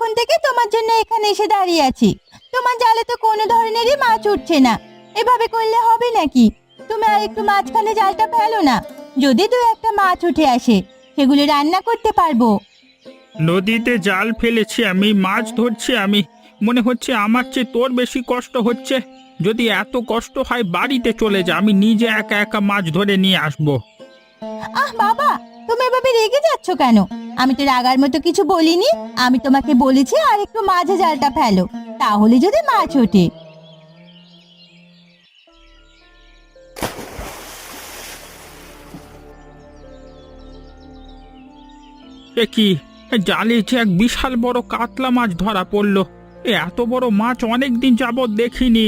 কখন থেকে তোমার জন্য এখানে এসে দাঁড়িয়ে আছি। তোমার জালে তো কোনো ধরনেরই মাছ উঠছে না। এভাবে করলে হবে নাকি? তুমি আর একটু মাঝখানে জালটা ফেলো না। যদি দু একটা মাছ উঠে আসে, সেগুলো রান্না করতে পারবো। নদীতে জাল ফেলেছি আমি, মাছ ধরছি আমি। মনে হচ্ছে আমার চেয়ে তোর বেশি কষ্ট হচ্ছে। যদি এত কষ্ট হয় বাড়িতে চলে যা, আমি নিজে একা একা মাছ ধরে নিয়ে আসবো। আহ বাবা, তুমি এভাবে রেগে যাচ্ছ কেন? আমি তো রাগার মতো কিছু বলিনি। আমি তোমাকে বলেছি আর একটু মাঝে জালটা ফেলো, তাহলে যদি মাছ ওঠে। এ কি, জালে যে এক বিশাল বড় কাতলা মাছ ধরা পড়লো। এত বড় মাছ অনেক দিন যাবৎ দেখিনি।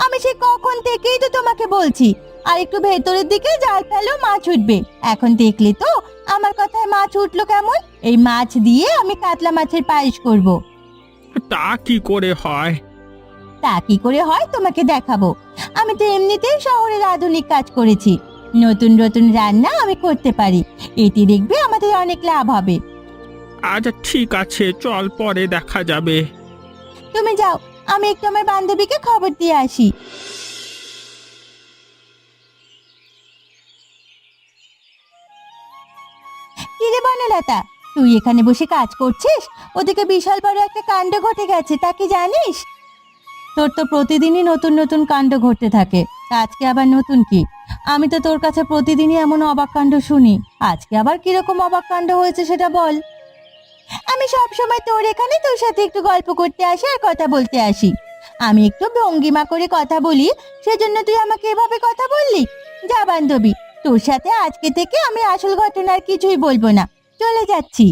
আমি সে কখন থেকেই তো তোমাকে বলছি আর একটু ভেতরের দিকে জাল ফেলো, মাছ উঠবে। এখন দেখলে তো আমার কথায় মাছ উঠলো কেমন। এই মাছ দিয়ে আমি কাতলা মাছের পায়েস করব। তা কি করে হয়? তা কি করে হয় তোমাকে দেখাবো। আমি তো এমনিতেই শহরের আধুনিক কাজ করেছি। নতুন নতুন রান্না আমি করতে পারি। এতে দেখবে আমাদের অনেক লাভ হবে। আচ্ছা ঠিক আছে, চল পরে দেখা যাবে। তুমি যাও, আমি একটু আমার বান্ধবীকে খবর দিয়ে আসি। কিরে বনলতা, তুই এখানে বসে কাজ করছিস? ওদিকে বিশাল বড় একটা কাণ্ড ঘটে গেছে, তা কি জানিস? তোর তো প্রতিদিনই নতুন নতুন কাণ্ড ঘটতে থাকে, তা আজকে আবার নতুন কি? আমি তো তোর কাছে প্রতিদিনই এমন অবাক কাণ্ড শুনি। আজকে আবার কিরকম অবাক কাণ্ড হয়েছে সেটা বল। আমি সব সময় তোর এখানে তোর সাথে একটু গল্প করতে আসি আর কথা বলতে আসি। আমি একটু ভঙ্গিমা করে কথা বলি, সেজন্য তুই আমাকে এভাবে কথা বললি? যা বান্ধবী, তোর সাথে আজকে থেকে আমি আসল ঘটনার কিছুই বলবো না, চলে যাচ্ছি।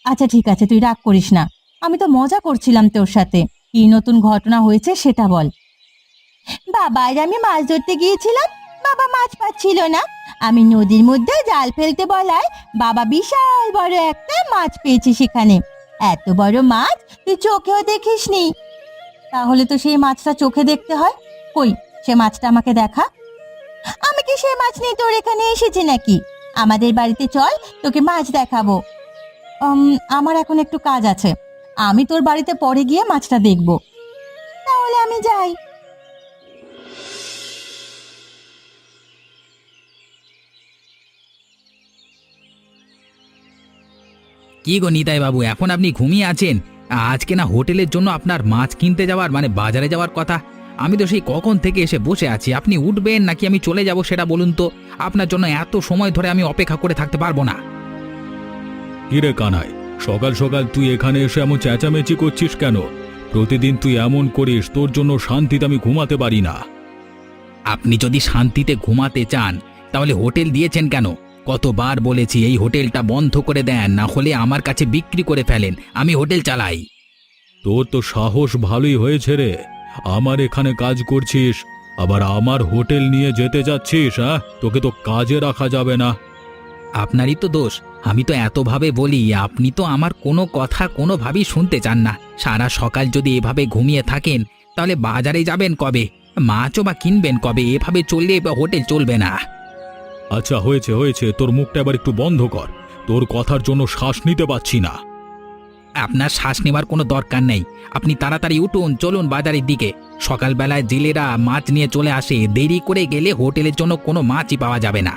আচ্ছা ঠিক আছে, তুই রাগ করিস না। আমি তো মজা করছিলাম তোর সাথে। কি নতুন ঘটনা হয়েছে সেটা বল। বাবা আর আমি মাছ ধরতে গিয়েছিলাম। বাবা মাছ পাচ্ছিল না। আমি নদীর মধ্যে জাল ফেলতে বলায় বাবা বিশাল বড় একটা মাছ পেয়েছে সেখানে। এত বড় মাছ তুই চোখেও দেখিসনি। তাহলে তো সেই মাছটা চোখে দেখতে হয়। কই, সে মাছটা আমাকে দেখা। আমি কি সে মাছ নিয়ে তোর এখানে এসেছি নাকি? আমাদের বাড়িতে চল, তোকে মাছ দেখাবো। আমার এখন একটু কাজ আছে। আমি তোর বাড়িতে পরে গিয়ে মাছটা দেখব। তাহলে আমি যাই। কি গো নিতাই বাবু, এখন আপনি ঘুমিয়ে আছেন? আজকে না হোটেলের জন্য আপনার মাছ কিনতে যাওয়ার মানে বাজারে যাওয়ার কথা। আমি তো সেই কখন থেকে এসে বসে আছি। আপনি উঠবেন নাকি আমি চলে যাব সেটা বলুন তো। আপনার জন্য এত সময় ধরে আমি অপেক্ষা করে থাকতে পারবো না। কিরে কানাই, সকাল সকাল তুই এখানে এসে এমন চেঁচামেচি করছিস কেন? প্রতিদিন তুই এমন করিস, তোর জন্য শান্তিতে আমি ঘুমাতে পারি না। আপনি যদি শান্তিতে ঘুমাতে চান তাহলে হোটেল দিয়েছেন কেন? কতবার বলেছি এই হোটেলটা বন্ধ করে দেন, না হলে আমার কাছে বিক্রি করে ফেলেন, আমি হোটেল চালাই। তোর তো সাহস ভালোই হয়েছে রে। আমার এখানে কাজ করছিস, আবার আমার হোটেল নিয়ে যেতে যাচ্ছিস? হ্যাঁ, তোকে তো কাজে রাখা যাবে না। আপনারই তো দোষ। আমি তো এতভাবে বলি, আপনি তো আমার কোনো কথা কোনোভাবেই শুনতে চান না। সারা সকাল যদি এভাবে ঘুমিয়ে থাকেন তাহলে বাজারে যাবেন কবে? মাছও বা কিনবেন কবে? এভাবে চললে হোটেল চলবে না। আচ্ছা হয়েছে হয়েছে, তোর মুখটা এবার একটু বন্ধ কর। তোর কথার জন্য শ্বাস নিতে পারছি না। আপনার শ্বাস নেওয়ার কোনো দরকার নেই। আপনি তাড়াতাড়ি উঠুন, চলুন বাজারের দিকে। সকালবেলায় জেলেরা মাছ নিয়ে চলে আসে, দেরি করে গেলে হোটেলের জন্য কোনো মাছই পাওয়া যাবে না।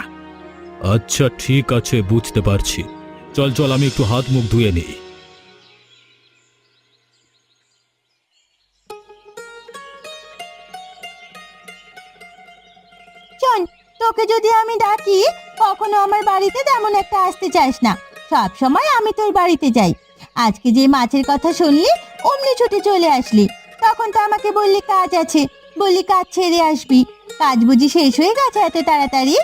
আচ্ছা ঠিক আছে, বুঝতে পারছি। চল চল, আমি একটু হাত মুখ ধুয়ে নিই। শোন, তোকে যদি আমি ডাকি কখনো আমার বাড়িতে তেমন একটা আসতে চাস না। সব সময় আমি তোর বাড়িতে যাই। আজকে যে মাছের কথা শুনলি, অমনি ছুটে চলে আসলি। তখন তো আমাকে বললি কাজ আছে, বললি কাজ ছেড়ে আসবি। কাজ বুঝি শেষ হয়ে গেছে এত তাড়াতাড়ি?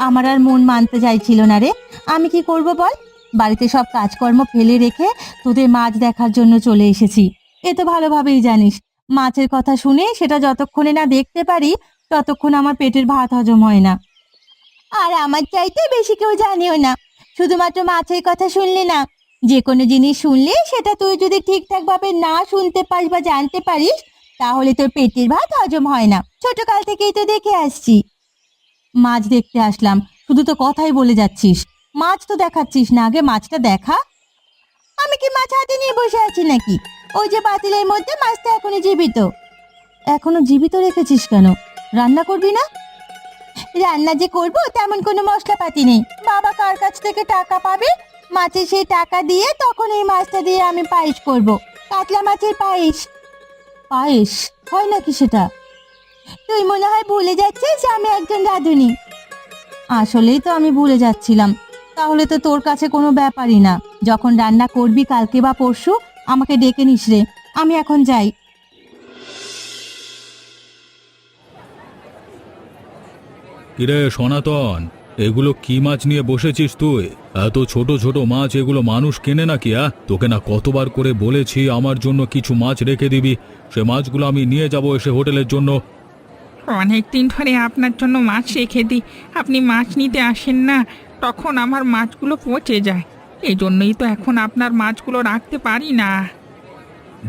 আমার আর মন মানতে চাইছিল না রে। আমি কি করব বল? বাড়িতে সব কাজকর্ম ফেলে রেখে তোদের মাছ দেখার জন্য চলে এসেছি। এ তো ভালোভাবেই জানিস, মাছের কথা শুনে সেটা যতক্ষণে না দেখতে পারি ততক্ষণ আমার পেটের ভাত হজম হয় না। আর আমার চাইতে বেশি কেউ জানিও না। শুধুমাত্র মাছের কথা শুনলে না, যে কোনো জিনিস শুনলে সেটা তুই যদি ঠিকঠাক ভাবে না শুনতে পারিস বা জানতে পারিস, তাহলে তোর পেটের ভাত হজম হয় না। ছোটকাল থেকেই তো দেখে আসছি। মাছ দেখতে আসলাম, শুধু তো কথাই বলে যাচ্ছিস। মাছ তো দেখাচ্ছিস না, আগে মাছটা দেখা। আমি কি মাছ হাতে নিয়ে বসে আছি নাকি? ওই যে পাতিলের মধ্যে মাছটা এখনো জীবিত। এখনো জীবিত রেখেছিস কেন? রান্না করবি না? রান্না যে করবো তেমন কোনো মশলাপাতি নেই। বাবা কার কাছ থেকে টাকা পাবে, মাছের সেই টাকা দিয়ে তখন এই মাছটা দিয়ে আমি পায়েস করব। কাতলা মাছের পায়েস। পায়েস হয় নাকি সেটা? তুই মনে হয় ভুলে যাচ্ছিস যে আমি একজন রাঁধুনি। আসলেই তো আমি ভুলে যাচ্ছিলাম। তাহলে তো তোর কাছে কোনো ব্যাপারই না। যখন রান্না করবি কালকে বা পরশু আমাকে ডেকে নিস রে। আমি এখন যাই। কিরে সনাতন, এগুলো কি মাছ নিয়ে বসেছিস তুই? এত ছোট ছোট মাছ এগুলো মানুষ কেনে নাকি? তোকে না কতবার করে বলেছি আমার জন্য কিছু মাছ রেখে দিবি। সে মাছগুলো আমি নিয়ে যাব এসে হোটেলের জন্য। অনেক দিন ধরে আপনার জন্য মাছ রেখে দিই, আপনি মাছ নিতে আসেন না, তখন আমার মাছগুলো পচে যায়। এই জন্যই তো এখন আপনার মাছগুলো রাখতে পারি না।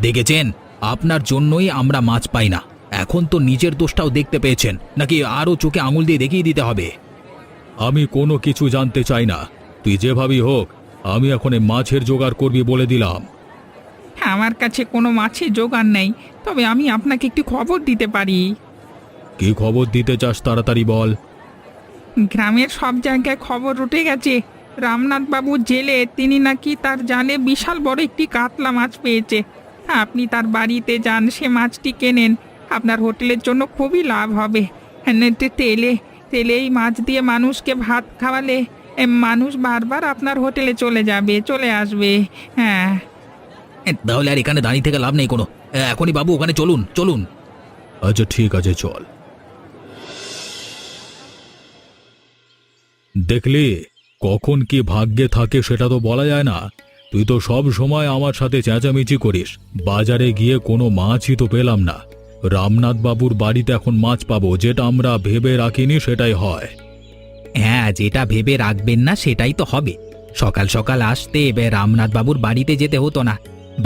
দেখেছেন, আপনার জন্যই আমরা মাছ পাই না। এখন তো নিজের দোষটাও দেখতে পেয়েছেন, নাকি আরও চোখে আঙুল দিয়ে দেখিয়ে দিতে হবে? আমি কোনো কিছু জানতে চাই না। তুই যেভাবেই হোক আমি এখন এই মাছের জোগাড় করবি বলে দিলাম। আমার কাছে কোনো মাছের জোগাড় নেই, তবে আমি আপনাকে একটি খবর দিতে পারি। কি খবর দিতে চাস তাড়াতাড়ি বল। গ্রামের সব জায়গায় খবর উঠে গেছে, রামনাথবাবু জেলে, তিনি নাকি তার জালে বিশাল বড় একটি কাতলা মাছ পেয়েছে। আপনি তার বাড়িতে যান, সে মাছটি কেনেন, আপনার হোটেলের জন্য খুবই লাভ হবে। তেলে তেলে এই মাছ দিয়ে মানুষকে ভাত খাওয়ালে মানুষ বারবার আপনার হোটেলে চলে আসবে। হ্যাঁ, তাহলে আর এখানে দাঁড়িয়ে থেকে লাভ নেই কোনো। এখনই বাবু ওখানে চলুন চলুন। আচ্ছা ঠিক আছে, চল। দেখলি, কখন কি ভাগ্যে থাকে সেটা তো বলা যায় না। তুই তো সব সময় আমার সাথে চেঁচামেচি করিস। বাজারে গিয়ে কোনো মাছই তো পেলাম না। রামনাথ বাবুর বাড়িতে এখন মাছ পাবো, যেটা আমরা ভেবে রাখিনি সেটাই হয়। হ্যাঁ, যেটা ভেবে রাখবেন না সেটাই তো হবে। সকাল সকাল আসতে রামনাথ বাবুর বাড়িতে যেতে হতো না,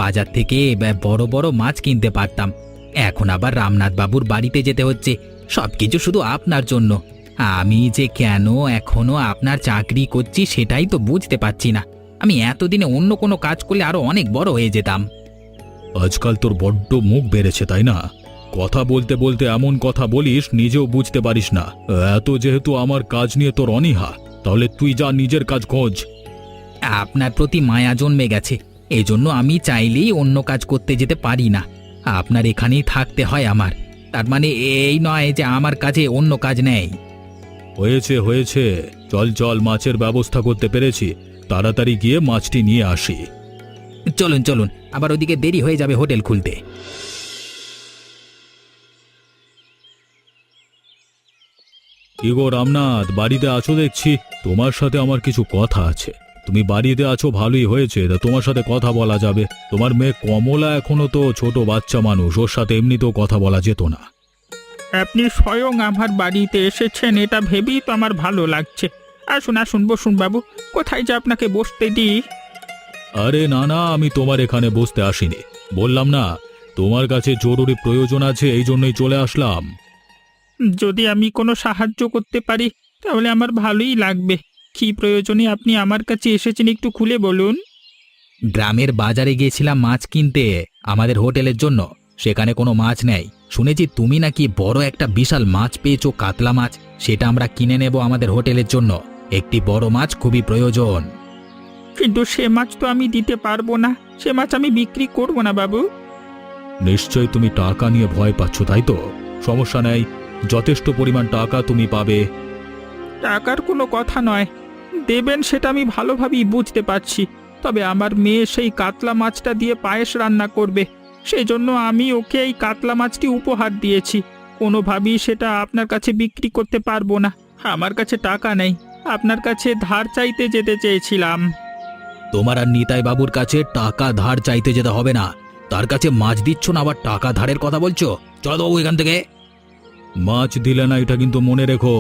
বাজার থেকে বড় বড় মাছ কিনতে পারতাম। এখন আবার রামনাথ বাবুর বাড়িতে যেতে হচ্ছে, সবকিছু শুধু আপনার জন্য। আমি যে কেন এখনো আপনার চাকরি করছি সেটাই তো বুঝতে পারছি না। আমি এতদিনে অন্য কোনো কাজ করলে আরো অনেক বড় হয়ে যেতাম। আজকাল তোর বড্ড মুখ বেড়েছে, তাই না? কথা বলতে বলতে এমন কথা বলিস নিজেও বুঝতে পারিস না। এত যেহেতু আমার কাজ নিয়ে তোর অনীহা, তাহলে তুই যা নিজের কাজ খোঁজ। আপনার প্রতি মায়া জন্মে গেছে, এজন্য আমি চাইলেই অন্য কাজ করতে যেতে পারি না। আপনার এখানেই থাকতে হয় আমার। তার মানে এই নয় যে আমার কাছে অন্য কাজ নেই। হয়েছে হয়েছে, চল চল, মাছের ব্যবস্থা করতে পেরেছি। তাড়াতাড়ি গিয়ে মাছটি নিয়ে আসি। চলুন চলুন, আবার ওদিকে দেরি হয়ে যাবে হোটেল খুলতে। কি গো রামনাথ, বাড়িতে আছো দেখছি। তোমার সাথে আমার কিছু কথা আছে। তুমি বাড়িতে আছো ভালোই হয়েছে, তা তোমার সাথে কথা বলা যাবে। তোমার মেয়ে কমলা এখনো তো ছোট বাচ্চা মানুষ, ওর সাথে এমনিতেও কথা বলা যেত না? আপনি স্বয়ং আমার বাড়িতে এসেছেন, এটা ভেবেই তো আমার ভালো লাগছে। আসুন আসুন, বসুন বাবু। কোথায় যে আপনাকে বসতে দিই? আরে না না, আমি তোমার এখানে বসতে আসিনি। বললাম না তোমার কাছে জরুরি প্রয়োজন আছে, এই জন্যই চলে আসলাম। যদি আমি কোনো সাহায্য করতে পারি তাহলে আমার ভালোই লাগবে। কী প্রয়োজনে আপনি আমার কাছে এসেছেন একটু খুলে বলুন। গ্রামের বাজারে গিয়েছিলাম মাছ কিনতে আমাদের হোটেলের জন্য, সেখানে কোনো মাছ নেই। শুনেছি তুমি নাকি বড় একটা বিশাল মাছ পেয়েছো, কাতলা মাছ। সেটা আমরা কিনে নেব আমাদের হোটেলের জন্য। একটি বড় মাছ খুবই প্রয়োজন। কিন্তু সে মাছ তো আমি দিতে পারবো না, সে মাছ আমি বিক্রি করব না বাবু। নিশ্চয় তুমি টাকা নিয়ে ভয় পাচ্ছ, তাই তো? সমস্যা নেই, যথেষ্ট পরিমাণ টাকা তুমি পাবে। টাকার কোনো কথা নয়, দেবেন সেটা আমি ভালোভাবেই বুঝতে পারছি। তবে আমার মেয়ে সেই কাতলা মাছটা দিয়ে পায়েস রান্না করবে, সেই জন্য আমি ওকে এই কাতলা মাছটি উপহার দিয়েছি। কোনোভাবেই সেটা আপনার কাছে বিক্রি করতে পারবো না। আমার কাছে টাকা নেই, আপনার কাছে ধার চাইতে যেতে চেয়েছিলাম। তোমার আর নিতাই বাবুর কাছে টাকা ধার চাইতে যেতে হবে না। তার কাছে মাছ দিচ্ছ না, আবার টাকা ধারের কথা বলছো? চলো বাবু এখান থেকে। মাছ দিলে না, এটা কিন্তু মনে রেখো।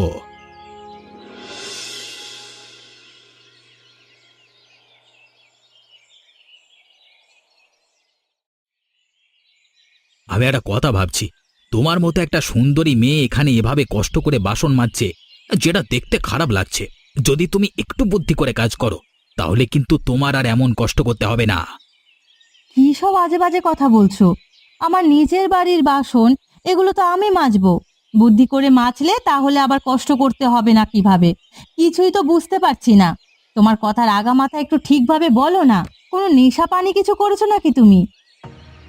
আমি একটা কথা ভাবছি, তোমার মতো একটা সুন্দরী মেয়ে এখানে এভাবে কষ্ট করে বাসন মাজছে, যেটা দেখতে খারাপ লাগছে। যদি তুমি একটু বুদ্ধি করে কাজ করো তাহলে কিন্তু তোমার আর এমন কষ্ট করতে হবে না। কি সব আজে বাজে কথা বলছো? আমার নিজের বাড়ির বাসন, এগুলো তো আমি মাজবো। বুদ্ধি করে মাজলে তাহলে আবার কষ্ট করতে হবে না কিভাবে? কিছুই তো বুঝতে পারছি না। তোমার কথার আগামাথা একটু ঠিকভাবে বলো না। কোনো নেশা পানি কিছু করেছো নাকি তুমি?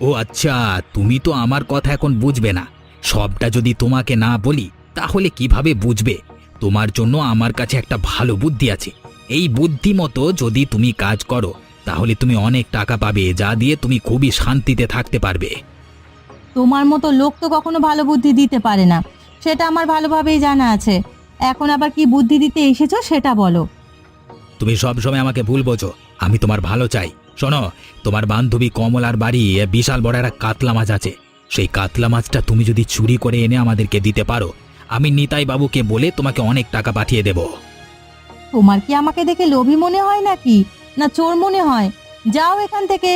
ও আচ্ছা, তুমি তো আমার কথা এখন বুঝবে না। সবটা যদি তোমাকে না বলি তাহলে কিভাবে বুঝবে? তোমার জন্য আমার কাছে একটা ভালো বুদ্ধি আছে। এই বুদ্ধি মতো যদি তুমি কাজ করো তাহলে তুমি অনেক টাকা পাবে, যা দিয়ে তুমি খুবই শান্তিতে থাকতে পারবে। তোমার মতো লোক তো কখনো ভালো বুদ্ধি দিতে পারে না, সেটা আমার ভালোভাবেই জানা আছে। এখন আবার কি বুদ্ধি দিতে এসেছো সেটা বলো। তুমি সব সময় আমাকে ভুল বোঝো, আমি তোমার ভালো চাই। শোনো, তোমার বান্ধবী কমলার বাড়ি বিশাল বড় একটা কাতলা মাছ আছে। সেই কাতলা মাছটা তুমি যদি চুরি করে এনে আমাদেরকে দিতে পারো, আমি নিতাই বাবুকে বলে তোমাকে অনেক টাকা পাঠিয়ে দেব। তোমার কি আমাকে দেখে লোভী মনে হয় নাকি, না চোর মনে হয়? যাও এখান থেকে।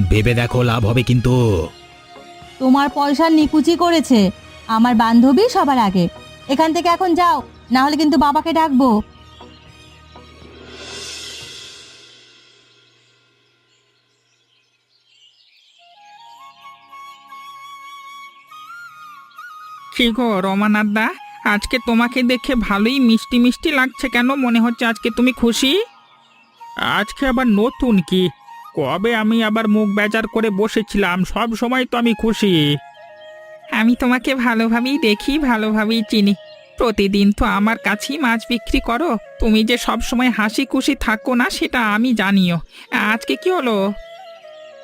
ভেবে দেখো, লাভ হবে কিন্তু। তোমার পয়সার নিকুচি করেছে আমার বান্ধবী সবার আগে। এখান থেকে এখন যাও, না হলে কিন্তু বাবাকে ডাকবো। কি গো রমানাথদা, আজকে তোমাকে দেখে ভালোই মিষ্টি মিষ্টি লাগছে কেন? মনে হচ্ছে আজকে তুমি খুশি। আজকে আবার নতুন কি? কবে আমি আবার মুখ বেজার করে বসেছিলাম? সব সময় তো আমি খুশি। আমি তোমাকে ভালোভাবেই দেখি, ভালোভাবেই চিনি। প্রতিদিন তো আমার কাছেই মাছ বিক্রি করো। তুমি যে সব সময় হাসি খুশি থাকো না সেটা আমি জানিও। আজকে কি হলো?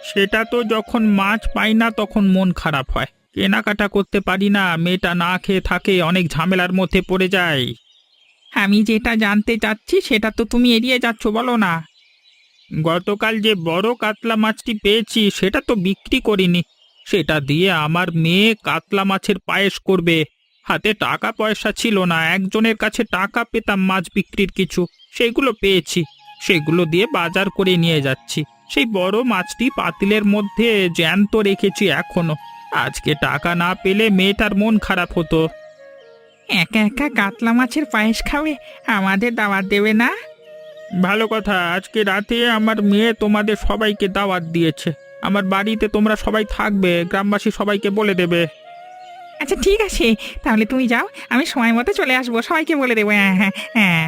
সেটা তো যখন মাছ পাই না তখন মন খারাপ হয়, কেনাকাটা করতে পারি না, মেয়েটা না খেয়ে থাকে, অনেক ঝামেলার মধ্যে পড়ে যায়। আমি যেটা জানতে চাচ্ছি সেটা তো তুমি এড়িয়ে যাচ্ছ, বলো না। গতকাল যে বড় কাতলা মাছটি পেয়েছি সেটা তো বিক্রি করিনি। সেটা দিয়ে আমার মেয়ে কাতলা মাছের পায়েস করবে। হাতে টাকা পয়সা ছিল না, একজনের কাছে টাকা পেতাম মাছ বিক্রির কিছু, সেগুলো পেয়েছি। সেগুলো দিয়ে বাজার করে নিয়ে যাচ্ছি। সেই বড় মাছটি পাতিলের মধ্যে জ্যান্ত রেখেছি এখনো। আজকে টাকা না পেলে মেয়েটার মন খারাপ হতো। একা একা কাতলা মাছের পায়েস খাবে, আমাদের দাওয়াত দেবে না? ভালো কথা, আজকে রাতে আমার মেয়ে তোমাদের সবাইকে দাওয়াত দিয়েছে। আমার বাড়িতে তোমরা সবাই থাকবে, গ্রামবাসী সবাইকে বলে দেবে। আচ্ছা ঠিক আছে, তাহলে তুমি যাও, আমি সময় মতো চলে আসবো, সবাইকে বলে দেবো। হ্যাঁ হ্যাঁ হ্যাঁ।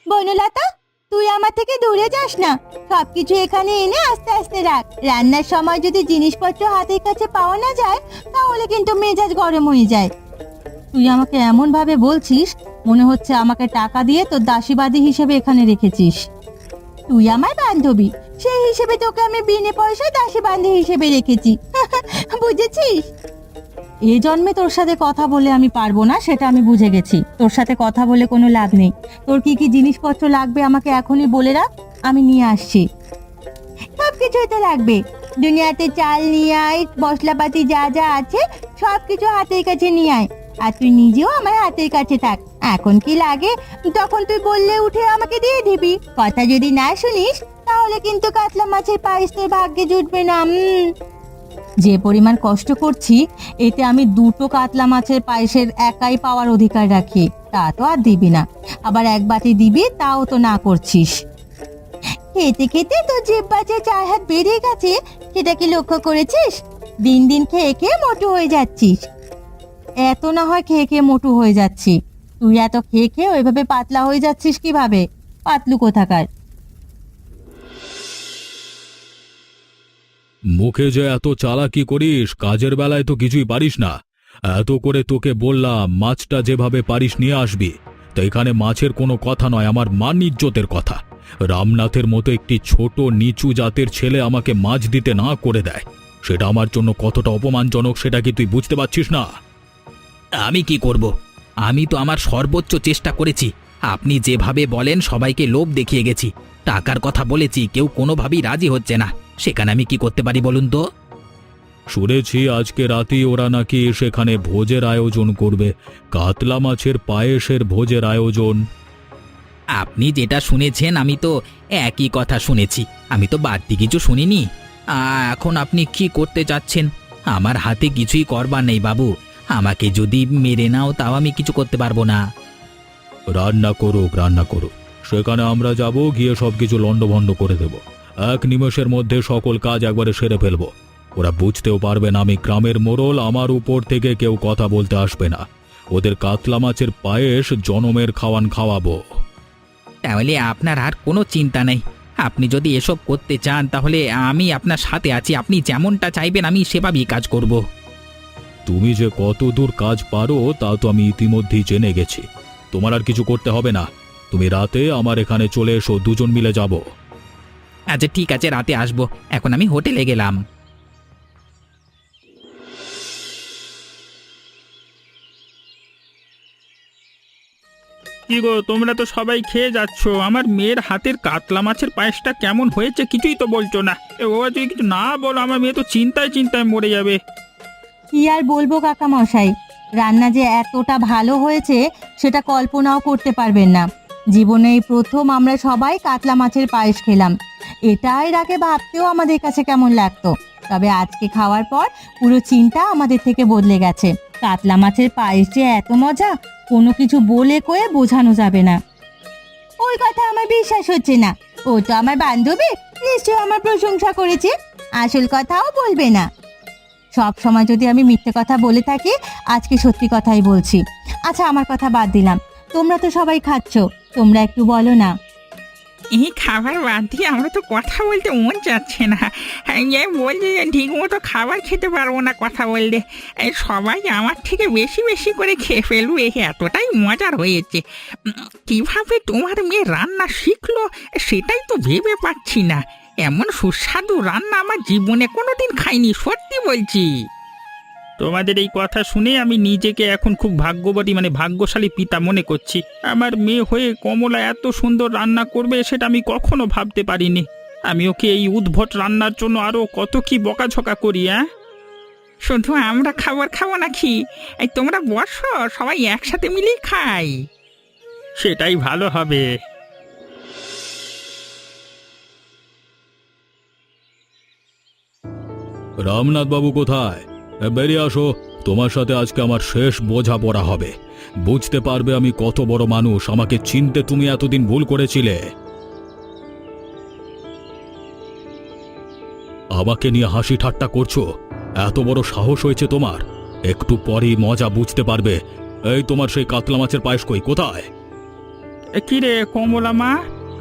বনলতা, তুই আমার থেকে দূরে যাস না। সবকিছু এখানে এনে আস্তে আস্তে রাখ। রান্নার সময় যদি জিনিসপত্র হাতের কাছে পাওয়া না যায় তাহলে কিন্তু মেজাজ গরম হয়ে যায়। তুই আমাকে এমন ভাবে বলছিস, মনে হচ্ছে আমাকে টাকা দিয়ে তোর দাসীবাদী হিসেবে এখানে রেখেছিস। তুই আমার বান্ধবী, সেই হিসেবে তোকে আমি বিনে পয়সায় দাসীবান্ধী হিসেবে রেখেছি। বুঝেছিস? এই জন্মে তোর সাথে কথা বলে আমি পারবো না, সেটা আমি বুঝে গেছি। তোর সাথে কথা বলে কোনো লাভ নেই। তোর কি কি জিনিসপত্র লাগবে আমাকে এখনই বলে রাখ, আমি নিয়ে আসছি। সব কিছুই তো লাগবে। দুনিয়াতে চাল নিয়ে আয়, মশলাপাতি যা যা আছে সব কিছু হাতের কাছে নিয়ে আয়। আর তুই নিজেও আমার হাতের কাছে থাক। এখন কি লাগে তখন তুই বললে উঠে আমাকে দিয়ে দিবি। কথা যদি না শুনিস তাহলে কিন্তু কাতলা মাছের পায়েস তোর ভাগ্যে জুটবে না। যে পরিমাণ কষ্ট করছি এতে আমি দুটো কাতলা মাছের পায়েসের একাই পাওয়ার অধিকার রাখি, তা তো আর দিবি না। আবার এক বাটি দিবি, তাও তো না করছিস। খেতে খেতে তোর জিভ বাজে 4 হাত বেড়ে গেছে, সেটা কি লক্ষ্য করেছিস? দিন দিন খেয়ে খেয়ে মোটু হয়ে যাচ্ছিস। এত না হয় খেয়ে খেয়ে মোটু হয়ে যাচ্ছি, তুই এত খেয়ে খেয়ে ওইভাবে পাতলা হয়ে যাচ্ছিস কিভাবে? পাতলু কোথাকার। মুখে যে এত চালাকি করিস, কাজের বেলায় তো কিছুই পারিস না। এত করে তোকে বললাম মাছটা যেভাবে পারিস নিয়ে আসবি, তো এখানে মাছের কোনো কথা নয়, আমার মান ইজ্জতের কথা। রামনাথের মতো একটি ছোট নিচু জাতের ছেলে আমাকে মাছ দিতে না করে দেয়, সেটা আমার জন্য কতটা অপমানজনক সেটা কি তুই বুঝতে পারছিস না? আমি কি করব? আমি তো আমার সর্বোচ্চ চেষ্টা করেছি। আপনি যেভাবে বলেন সবাইকে লোভ দেখিয়ে গেছি, টাকার কথা বলেছি, কেউ কোনোভাবেই রাজি হচ্ছে না। সেখানে আমি কি করতে পারি বলুন তো? শুনেছি আজকে রাতেই ওরা নাকি সেখানে ভোজের আয়োজন করবে, কাতলা মাছের পায়েসের ভোজের আয়োজন। আপনি যেটা শুনেছেন আমি তো একই কথা শুনেছি, আমি তো বাড়তি কিছু শুনিনি। এখন আপনি কি করতে চাচ্ছেন? আমার হাতে কিছুই করবার নেই বাবু। আমাকে যদি মেরে নাও তাও আমি কিছু করতে পারবো না। রান্না করুক, রান্না করুক, সেখানে আমরা যাব, গিয়ে সবকিছু লণ্ডভণ্ড করে দেব। এক নিমেষের মধ্যে সকল কাজ একবারে সেরে ফেলবো। ওরা বুঝতেও পারবে না আমি গ্রামের মোড়ল, আমার উপর থেকে কেউ কথা বলতে আসবে না। ওদের কাতলা মাছের পায়েস জনমের খাওয়ান খাওয়াবো। তাহলে আপনার আর কোনো চিন্তা নেই। আপনি যদি এসব করতে চান তাহলে আমি আপনার সাথে আছি। আপনি যেমনটা চাইবেন আমি সেভাবেই কাজ করব। তুমি যে কত দূর কাজ পারো তা তো আমি ইতিমধ্যেই জেনে গেছি। তোমার আর কিছু করতে হবে না। তুমি রাতে আমার এখানে চলে এসো, দুজন মিলে যাব। আচ্ছা ঠিক আছে, রাতে আসবো। এখন আমি হোটেলে গেলাম। কি গো, তোমরা তো সবাই খেয়ে যাচ্ছ, আমার মেয়ের হাতের কাতলা মাছের পায়েসটা কেমন হয়েছে কিছুই তো বলছো না। ও যদি কিছু না বলো আমার মেয়ে তো চিন্তায় চিন্তায় মরে যাবে। কি আর বলবো কাকা মশাই, রান্না যে এতটা ভালো হয়েছে সেটা কল্পনাও করতে পারবেন না। জীবনে এই প্রথম আমরা সবাই কাতলা মাছের পায়েস খেলাম। এটা এর আগে ভাবতেও আমাদের কাছে কেমন লাগতো, তবে আজকে খাওয়ার পর পুরো চিন্তা আমাদের থেকে বদলে গেছে। কাতলা মাছের পায়েস যে এত মজা, কোনো কিছু বলে কয়ে বোঝানো যাবে না। ওই কথা আমার বিশ্বাস হচ্ছে না। ও তো আমার বান্ধবী, নিশ্চয়ই আমার প্রশংসা করেছে, আসল কথাও বলবে না। সব সময় যদি আমি মিথ্যে কথা বলে থাকি, আজকে সত্যি কথাই বলছি। আচ্ছা আমার কথা বাদ দিলাম, তোমরা তো সবাই খাচ্ছ, তোমরা একটু বলো না। এই খাবার বাদ দিয়ে আমরা তো কথা বলতে মন যাচ্ছে না। বলছি যে ঠিক মতো খাবার খেতে পারবো না কথা বললে। সবাই আমার থেকে বেশি বেশি করে খেয়ে ফেলবে, এতটাই মজার হয়েছে। কিভাবে তোমার মেয়ে রান্না শিখলো সেটাই তো ভেবে পাচ্ছি না। এমন সুস্বাদু রান্না আমার জীবনে কোনোদিন খাইনি, সত্যি বলছি। তোমাদের এই কথা শুনে আমি নিজেকে এখন খুব ভাগ্যবতী ভাগ্যশালী পিতা মনে করছি। আমার মেয়ে হয়ে কমলা এত সুন্দর রান্না করবে সেটা আমি কখনো ভাবতে পারিনি। আমি ওকে এই উদ্ভট রান্নার জন্য আরো কত কি বকাঝকা করি। শুধু আমরা খাবার খাবো নাকি? তোমরা বসো, সবাই একসাথে মিলেই খাই। সেটাই ভালো হবে। রামনাথ বাবু কোথায়? বেরিয়ে আসো, তোমার সাথে আজকে আমার শেষ বোঝাপড়া হবে। বুঝতে পারবে আমি কত বড় মানুষ, আমাকে চিনতে তুমি এতদিন ভুল করেছিলে। আমাকে নিয়ে হাসি ঠাট্টা করছো? এত বড় সাহস হয়েছে তোমার? একটু পরেই মজা বুঝতে পারবে। এই তোমার সেই কাতলা মাছের পায়েস কই, কোথায়? কি রে কমলা মা,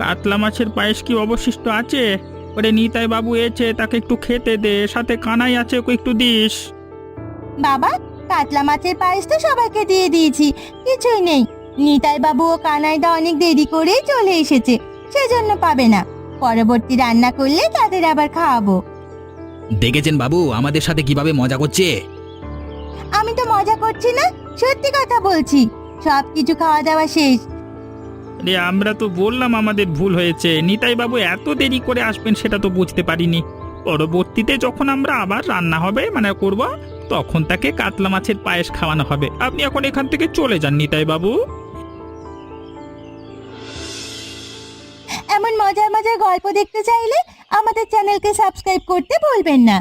কাতলা মাছের পায়েস কি অবশিষ্ট আছে? ওরে নিতাই বাবু এসে তাকে একটু খেতে দে, সাথে কানাই আছে, ওকে একটু দিস। বাবা, কাতলা মাছের পায়েস তো সবাইকে দিয়ে দিয়েছি, কিছুই নেই। নিতাই বাবু ও কানাইদা অনেক দেরি করেই চলে এসেছে, সেজন্য পাবে না। পরবর্তী রান্না করলে তাদের আবার খাওয়াবো। দেখেছেন বাবু আমাদের সাথে কিভাবে মজা করছে? আমি তো মজা করছি না, সত্যি কথা বলছি। সব কিছু খাওয়া দাওয়া শেষ। রে আমরা তো বললাম আমাদের ভুল হয়েছে, নিতাই বাবু এত দেরি করে আসবেন সেটা তো বুঝতে পারিনি। পরবর্তীতে যখন আমরা আবার রান্না হবে করব, তখন তাকে কাতলা মাছের পায়েস খাওয়ানো হবে। আপনি এখন এখান থেকে চলে যান নিতাই বাবু। এমন মজার মজার গল্প দেখতে চাইলে আমাদের চ্যানেলকে সাবস্ক্রাইব করতে ভুলবেন না।